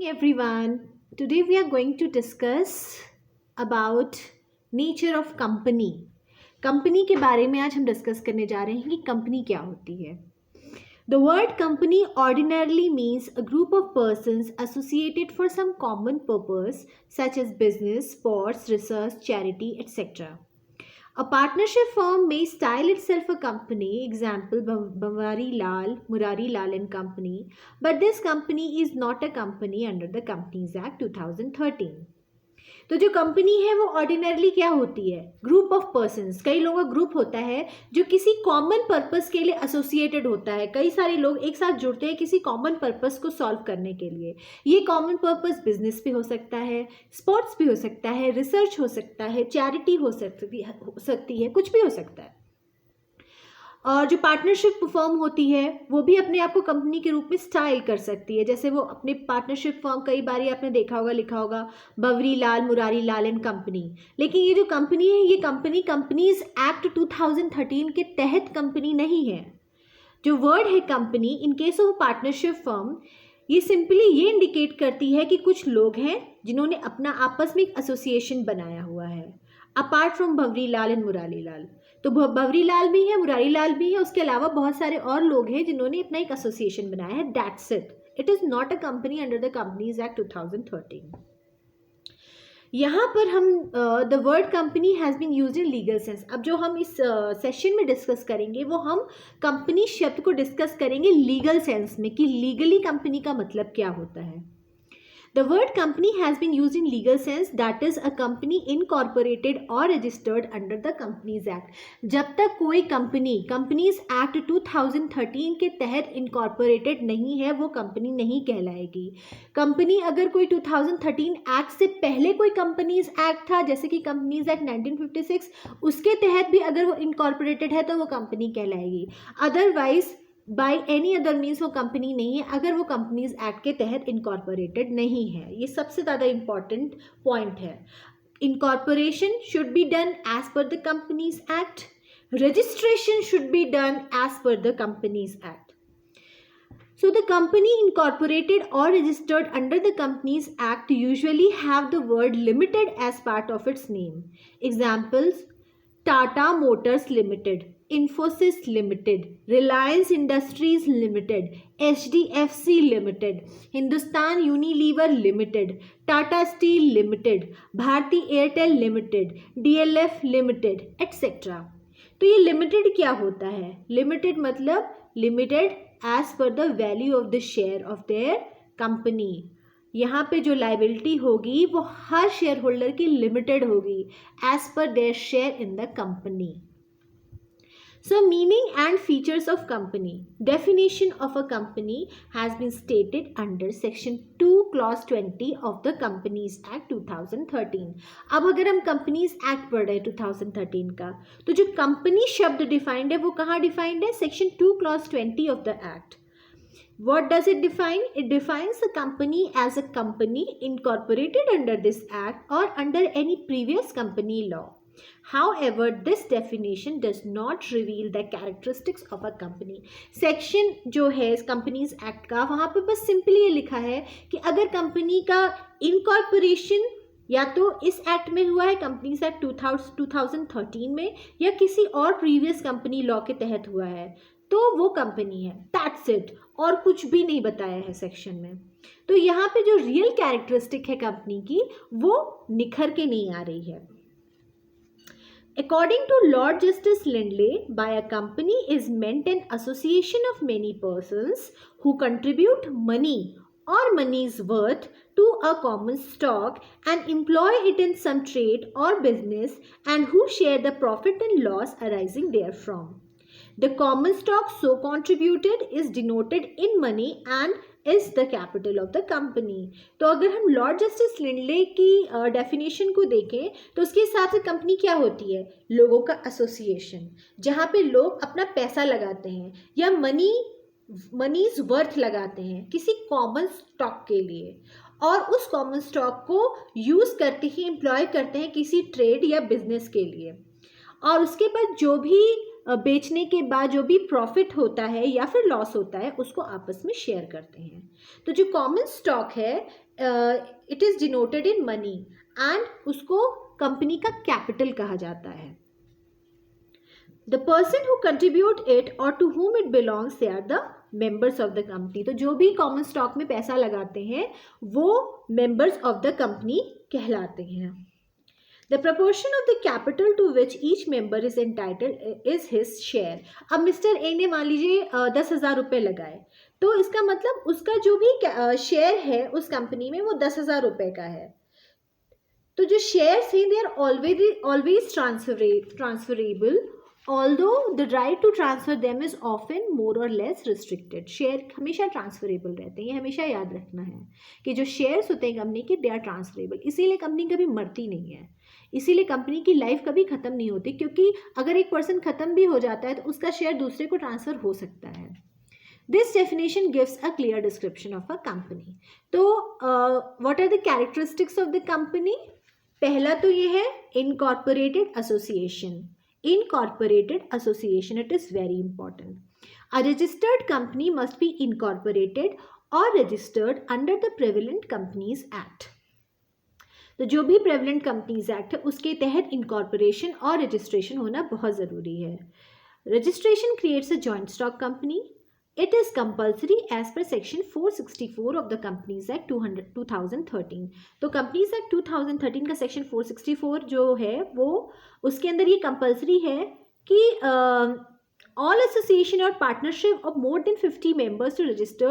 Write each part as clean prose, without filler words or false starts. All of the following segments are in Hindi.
everyone. Today we are going to discuss about nature of company. Company के बारे में आज हम डिस्कस करने जा रहे हैं कि कंपनी क्या होती है. The word company ordinarily means a group of persons associated for some common purpose such as business, sports, research, charity, etc. A partnership firm may style itself a company, example Bawari Lal, Murari Lal and Company, but this company is not a company under the Companies Act 2013. तो जो कंपनी है वो ऑर्डिनरली क्या होती है? Group of persons. कई लोगों का ग्रुप होता है जो किसी कॉमन पर्पस के लिए एसोसिएटेड होता है. कई सारे लोग एक साथ जुड़ते हैं किसी कॉमन पर्पस को सॉल्व करने के लिए. ये कॉमन पर्पस बिजनेस भी हो सकता है, स्पोर्ट्स भी हो सकता है, रिसर्च हो सकता है, चैरिटी हो सकती है, कुछ भी हो सकता है. और जो पार्टनरशिप फर्म होती है वो भी अपने आप को कंपनी के रूप में स्टाइल कर सकती है. जैसे वो अपने पार्टनरशिप फर्म, कई बार आपने देखा होगा, लिखा होगा बवरी लाल, मुरारी लाल एंड कंपनी. लेकिन ये जो कंपनी है ये कंपनी कंपनीज एक्ट 2013 के तहत कंपनी नहीं है. जो वर्ड है company in case of partnership firm, ये सिंपली ये इंडिकेट करती है कि कुछ लोग हैं जिन्होंने अपना आपस में एक एसोसिएशन बनाया हुआ है. Apart from Bawari Lal and Murari Lal, तो बवरी लाल भी है, मुरारी लाल भी है, उसके अलावा बहुत सारे और लोग हैं जिन्होंने अपना एक एसोसिएशन बनाया है. That's it. It is not a company under the companies act 2013. यहाँ पर हम the word company has been used in legal sense. अब जो हम इस सेशन में डिस्कस करेंगे वो हम कंपनी शब्द को डिस्कस करेंगे लीगल सेंस में कि लीगली कंपनी का मतलब क्या होता है. The word company has been used in legal sense, that is a company incorporated or registered under the Companies Act. जब तक कोई कंपनी कंपनीज एक्ट 2013 के तहत इनकॉर्पोरेटेड नहीं है वो कंपनी नहीं कहलाएगी. कंपनी अगर कोई 2013 एक्ट से पहले कोई कंपनीज एक्ट था, जैसे कि कंपनीज एक्ट 1956, उसके तहत भी अगर वो इनकॉर्पोरेटेड है तो वो कंपनी कहलाएगी. Otherwise by any other means वो कंपनी नहीं है अगर वो कंपनीज एक्ट के तहत इनकॉर्पोरेटेड नहीं है. ये सबसे ज़्यादा इंपॉर्टेंट पॉइंट है. Incorporation should be done as per the companies act. Registration should be done as per the companies act. So the company incorporated or registered under the Companies Act usually have the word limited as part of its name. Examples: Tata Motors Limited, Infosys Limited, Reliance Industries Limited, HDFC Limited, Hindustan Unilever Limited, Tata Steel Limited, Bharti Airtel Limited, DLF Limited, etc. तो ये लिमिटेड क्या होता है? लिमिटेड मतलब limited as per the value of the share of their company. यहाँ पे जो लाइबिलिटी होगी वो हर शेयर होल्डर की लिमिटेड होगी as per their share in the company. So meaning and features of company. Definition of a company has been stated under section 2 clause 20 of the Companies Act 2013. अब अगर हम Companies Act पढ़ रहे हैं 2013 का, तो जो कंपनी शब्द डिफाइंड है वो कहाँ डिफाइंड है? Section 2 clause 20 of the Act. What does it define? It defines a company as a company incorporated under this act or under any previous company law. However, this definition does not reveal the characteristics of a company. Section जो है कंपनीज एक्ट का, वहाँ पे बस सिंपली ये लिखा है कि अगर कंपनी का इनकॉर्पोरेशन या तो इस एक्ट में हुआ है, कंपनीज एक्ट 2013 में, या किसी और प्रीवियस कंपनी लॉ के तहत हुआ है, तो वो कंपनी है. That's it. और कुछ भी नहीं बताया है सेक्शन में. तो यहाँ पे जो रियल कैरेक्टरिस्टिक है कंपनी की वो निखर के नहीं आ रही है. According to Lord Justice Lindley, by a company is meant an association of many persons who contribute money or money's worth to a common stock and employ it in some trade or business and who share the profit and loss arising therefrom. The common stock so contributed is denoted in money and is the capital of the company. तो अगर हम लॉर्ड जस्टिस लिंडले की डेफिनेशन को देखें तो उसके हिसाब से कंपनी क्या होती है? लोगों का एसोसिएशन, जहाँ पे लोग अपना पैसा लगाते हैं या मनीज वर्थ लगाते हैं किसी कॉमन स्टॉक के लिए, और उस कॉमन स्टॉक को यूज़ करते ही एम्प्लॉय करते हैं किसी ट्रेड या बिजनेस के लिए, और उसके बाद जो भी बेचने के बाद जो भी प्रॉफिट होता है या फिर लॉस होता है उसको आपस में शेयर करते हैं. तो जो कॉमन स्टॉक है it is denoted in money and उसको कंपनी का कैपिटल कहा जाता है. The person who contribute it or to whom it belongs they are the members of the company. तो जो भी कॉमन स्टॉक में पैसा लगाते हैं वो मेंबर्स ऑफ द कंपनी कहलाते हैं. The proportion of the capital to which each member is entitled is his share. अब मिस्टर ए ने मान लीजिए 10,000 रुपये लगाए, तो इसका मतलब उसका जो भी शेयर है उस कंपनी में वो 10,000 रुपये का है. तो जो शेयर्स हैं they are always transferable, although the right to transfer them is often more or less restricted. Share हमेशा ट्रांसफरेबल रहते हैं, ये हमेशा याद रखना है कि जो शेयर्स होते हैं कंपनी के दे आर ट्रांसफरेबल. इसीलिए कंपनी कभी मरती नहीं है, इसीलिए कंपनी की लाइफ कभी ख़त्म नहीं होती, क्योंकि अगर एक पर्सन ख़त्म भी हो जाता है तो उसका शेयर दूसरे को ट्रांसफ़र हो सकता है. This definition gives a clear description of a company. तो what are the characteristics of the company? पहला तो ये है incorporated association. Incorporated association, it is very important. A registered company must be incorporated or registered under the Prevalent Companies Act. तो जो भी Prevalent Companies Act है उसके तहत incorporation और registration होना बहुत ज़रूरी है. Registration creates a joint stock company. It is compulsory as per section 464 of the Companies Act 2013. तो Companies Act 2013 का section 464 जो है वो उसके अंदर ये compulsory है कि all association और partnership of more than 50 members to register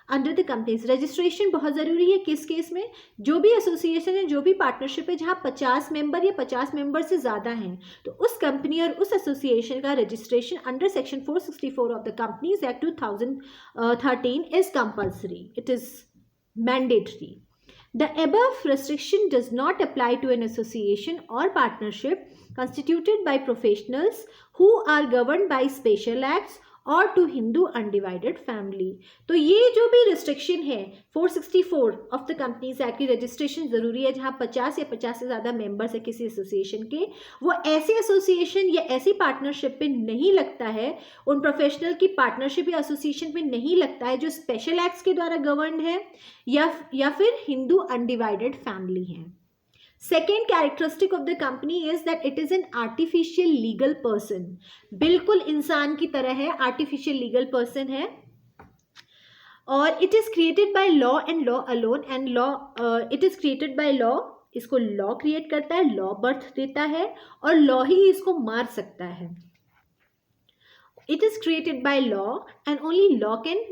under the companies. Registration बहुत ज़रूरी है किस केस में? जो भी association है, जो भी partnership है जहाँ 50 member या 50 member से ज़्यादा हैं, तो उस company और उस association का registration under section 464 of the Companies Act 2013 is compulsory. It is mandatory. The above restriction does not apply to an association or partnership constituted by professionals who are governed by special acts और टू हिंदू अनडिवाइडेड फैमिली. तो ये जो भी रिस्ट्रिक्शन है 464 ऑफ द कंपनीज एक्ट की रजिस्ट्रेशन ज़रूरी है जहाँ 50 या 50 से ज़्यादा मेंबर्स है किसी एसोसिएशन के, वो ऐसे एसोसिएशन या ऐसी पार्टनरशिप पे नहीं लगता है, उन प्रोफेशनल की पार्टनरशिप या एसोसिएशन पे नहीं लगता है जो स्पेशल एक्ट्स के द्वारा गवर्न है या फिर हिंदू अनडिवाइडेड फैमिली है. Second characteristic of the company is that it is an artificial legal person. बिल्कुल इंसान की तरह है, artificial legal person है, और it is created by law and law alone. And law it is created by law. इसको law create करता है, law birth देता है और law ही इसको मार सकता है. It is created by law and only law can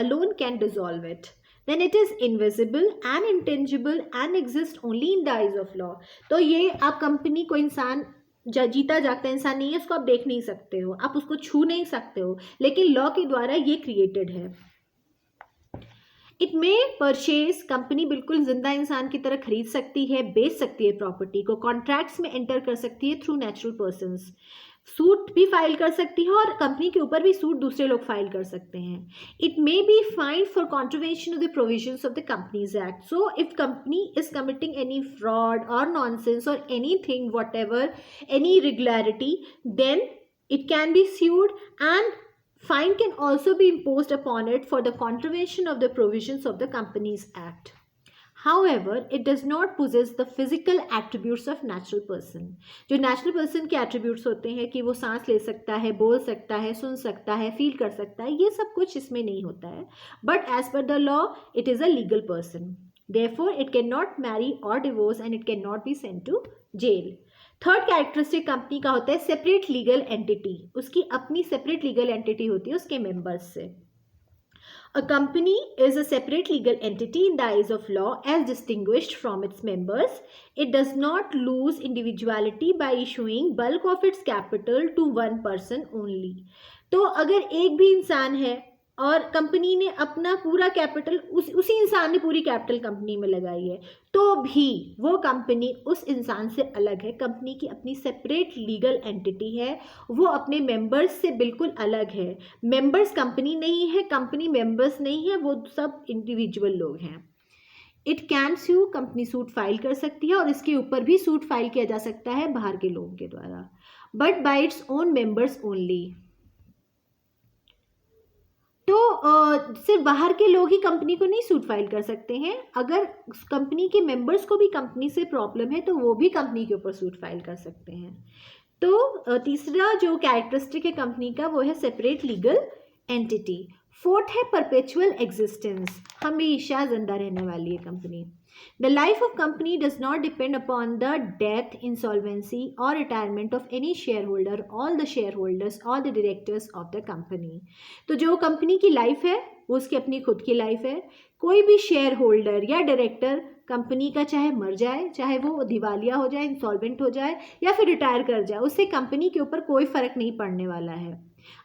alone can dissolve it. Then it is invisible and intangible and exists only in the eyes of law. तो ये आप कंपनी को इंसान जीता जागता इंसान नहीं है, उसको आप देख नहीं सकते हो, आप उसको छू नहीं सकते हो, लेकिन लॉ के द्वारा ये क्रिएटेड है. इट में परचेज, कंपनी बिल्कुल जिंदा इंसान की तरह खरीद सकती है, बेच सकती है प्रॉपर्टी को, कॉन्ट्रैक्ट्स में एंटर कर सकती है थ्रू नेचुरल पर्सन्स, सूट भी फाइल कर सकती है और कंपनी के ऊपर भी सूट दूसरे लोग फाइल कर सकते हैं. It may be fined for contravention of the provisions of the companies act. So if company is committing any fraud और नॉनसेंस और anything whatever any irregularity, then it can be sued and fine can also be imposed upon it for the contravention of the provisions of the Companies Act. However, it does not possess the physical attributes of natural person. जो natural person के attributes होते हैं कि वो सांस ले सकता है, बोल सकता है, सुन सकता है, फील कर सकता है, ये सब कुछ इसमें नहीं होता है. But as per the law, it is a legal person. Therefore, it cannot marry or divorce and it cannot be sent to jail. Third characteristic company का होता है सेपरेट लीगल एंटिटी. उसकी अपनी सेपरेट लीगल एंटिटी होती है उसके मेंबर्स से. A company is a separate legal entity in the eyes of law as distinguished from its members. It does not lose individuality by issuing bulk of its capital to one person only. तो अगर एक भी इंसान है और कंपनी ने अपना पूरा कैपिटल उसी इंसान ने पूरी कैपिटल कंपनी में लगाई है, तो भी वो कंपनी उस इंसान से अलग है. कंपनी की अपनी सेपरेट लीगल एंटिटी है, वो अपने मेंबर्स से बिल्कुल अलग है. मेंबर्स कंपनी नहीं है, कंपनी मेंबर्स नहीं है, वो सब इंडिविजुअल लोग हैं. It can sue, company suit file कर सकती है और इसके ऊपर भी सूट फाइल किया जा सकता है बाहर के लोगों के द्वारा, but by its own members only. तो सिर्फ बाहर के लोग ही कंपनी को नहीं सूट फाइल कर सकते हैं, अगर कंपनी के मेंबर्स को भी कंपनी से प्रॉब्लम है तो वो भी कंपनी के ऊपर सूट फाइल कर सकते हैं। तो तीसरा जो कैरेक्टरिस्टिक है कंपनी का वो है सेपरेट लीगल एंटिटी। फोर्थ है परपेचुअल एग्जिस्टेंस, हमेशा जिंदा रहने वाली है company. The life of company does not depend upon the death, insolvency or retirement of any shareholder, all the shareholders or the directors of the company। तो जो कंपनी की लाइफ है वो उसकी अपनी खुद की लाइफ है। कोई भी शेयर होल्डर या डायरेक्टर कंपनी का चाहे मर जाए, चाहे वो दिवालिया हो जाए, इंसॉल्वेंट हो जाए या फिर रिटायर कर जाए, उससे कंपनी के ऊपर कोई फर्क नहीं पड़ने वाला है।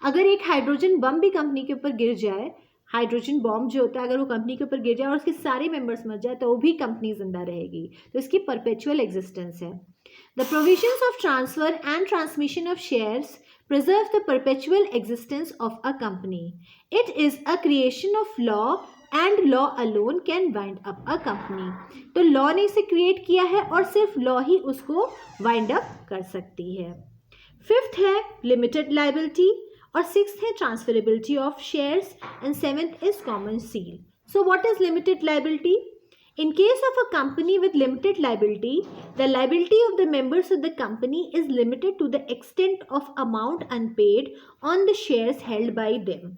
अगर एक हाइड्रोजन बम भी कंपनी के ऊपर गिर जाए, हाइड्रोजन बॉम्ब जो होता है अगर वो कंपनी के ऊपर गिर जाए और उसके सारे मेंबर्स मर जाए तो वो भी कंपनी जिंदा रहेगी। तो इसकी परपेचुअल एग्जिस्टेंस है। The provisions of transfer and transmission of shares preserve the perpetual existence of a company. It is a creation of law and law alone can wind up a company। तो लॉ ने इसे क्रिएट किया है और सिर्फ लॉ ही उसको वाइंड अप कर सकती है। फिफ्थ है लिमिटेड लाइबिलिटी और सिक्स्थ है transferability of shares and seventh is common seal. So what is limited liability? In case of a company with limited liability, the liability of the members of the company is limited to the extent of amount unpaid on the shares held by them.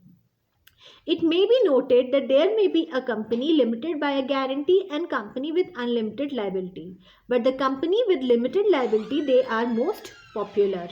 It may be noted that there may be a company limited by a guarantee and company with unlimited liability, but the company with limited liability, they are most popular.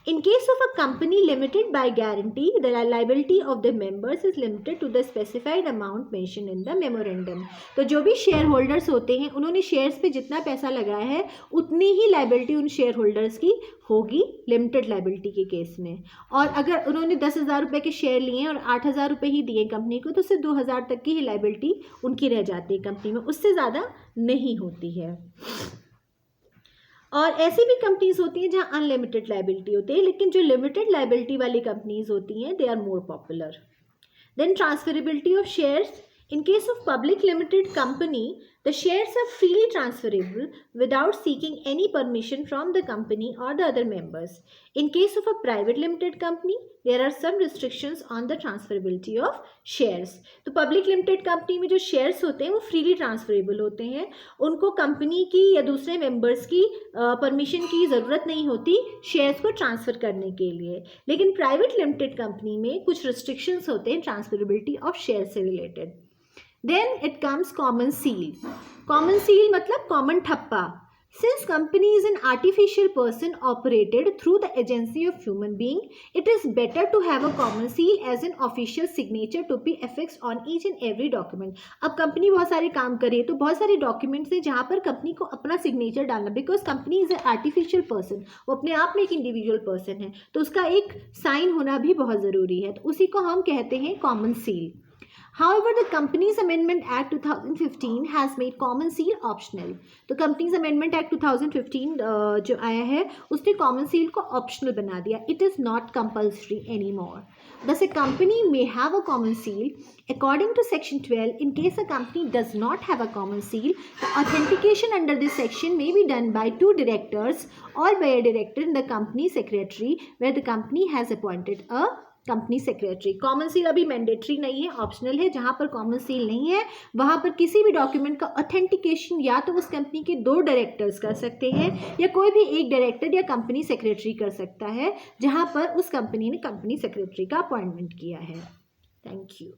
In case of a company limited by guarantee, the liability of the members is limited to the specified amount mentioned in the memorandum। तो जो भी शेयर होल्डर्स होते हैं उन्होंने शेयर्स पे जितना पैसा लगाया है उतनी ही लाइबिलिटी उन शेयर होल्डर्स की होगी लिमिटेड लाइबिलिटी के केस में। और अगर उन्होंने 10,000 रुपये के शेयर लिए हैं और 8,000 रुपये ही दिए कंपनी को तो सिर्फ 2,000 तक की ही लाइबिलिटी उनकी रह जाती है कंपनी में, उससे ज़्यादा नहीं होती है। और ऐसी भी कंपनीज होती हैं जहां अनलिमिटेड लाइबिलिटी होती है, लेकिन जो लिमिटेड लाइबिलिटी वाली कंपनीज होती हैं they are more popular. Then transferability of shares. In case of public limited company, the shares are freely transferable without seeking any permission from the company or the other members. In case of a private limited company, there are some restrictions on the transferability of shares. तो public limited company में जो shares होते हैं वो freely transferable होते हैं, उनको company की या दूसरे members की permission की ज़रूरत नहीं होती shares को transfer करने के लिए। लेकिन private limited company में कुछ restrictions होते हैं transferability of shares से related। Then it comes common seal. Common seal मतलब common ठप्पा। Since company is an artificial person operated through the agency of human being, it is better to have a common seal as an official signature to be affixed on each and every document। अब कंपनी बहुत सारे काम कर रही है तो बहुत सारे डॉक्यूमेंट्स हैं जहाँ पर कंपनी को अपना सिग्नेचर डालना, because company is a artificial person, वो अपने आप में एक इंडिविजुअल पर्सन है तो उसका एक साइन होना भी बहुत ज़रूरी है, तो उसी को हम कहते हैं common seal. However, the Companies Amendment Act 2015 has made common seal optional। तो Companies Amendment Act 2015 जो आया है उसने common seal को optional बना दिया। It is not compulsory anymore। Thus, a company may have a common seal. According to Section 12, in case a company does not have a common seal, the authentication under this section may be done by two directors or by a director in the company secretary, where the company has appointed a company secretary. Common seal अभी मैंडेटरी नहीं है, ऑप्शनल है। जहां पर कॉमन सील नहीं है वहां पर किसी भी डॉक्यूमेंट का ऑथेंटिकेशन या तो उस कंपनी के 2 डायरेक्टर्स कर सकते हैं या कोई भी एक डायरेक्टर या कंपनी सेक्रेटरी कर सकता है जहां पर उस कंपनी ने कंपनी सेक्रेटरी का अपॉइंटमेंट किया है। Thank you.